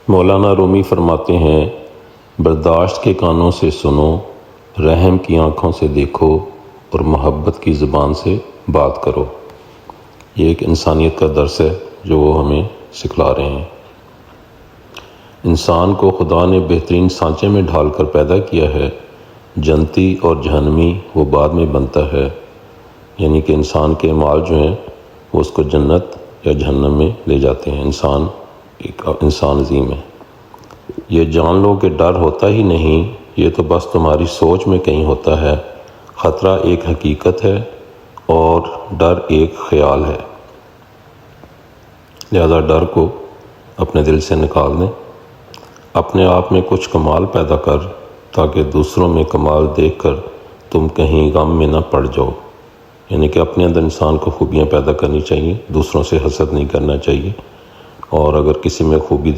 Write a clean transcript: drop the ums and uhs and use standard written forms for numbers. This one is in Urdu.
مولانا رومی فرماتے ہیں، برداشت کے کانوں سے سنو، رحم کی آنکھوں سے دیکھو اور محبت کی زبان سے بات کرو۔ یہ ایک انسانیت کا درس ہے جو وہ ہمیں سکھلا رہے ہیں۔ انسان کو خدا نے بہترین سانچے میں ڈھال کر پیدا کیا ہے، جنتی اور جہنمی وہ بعد میں بنتا ہے، یعنی کہ انسان کے اعمال جو ہیں وہ اس کو جنت یا جہنم میں لے جاتے ہیں۔ انسان ایک انسان عظیم ہے۔ یہ جان لو کہ ڈر ہوتا ہی نہیں، یہ تو بس تمہاری سوچ میں کہیں ہوتا ہے۔ خطرہ ایک حقیقت ہے اور ڈر ایک خیال ہے، لہذا ڈر کو اپنے دل سے نکال دیں۔ اپنے آپ میں کچھ کمال پیدا کر تاکہ دوسروں میں کمال دیکھ کر تم کہیں غم میں نہ پڑ جاؤ، یعنی کہ اپنے اندر انسان کو خوبیاں پیدا کرنی چاہیے، دوسروں سے حسد نہیں کرنا چاہیے، اور اگر کسی میں خوبی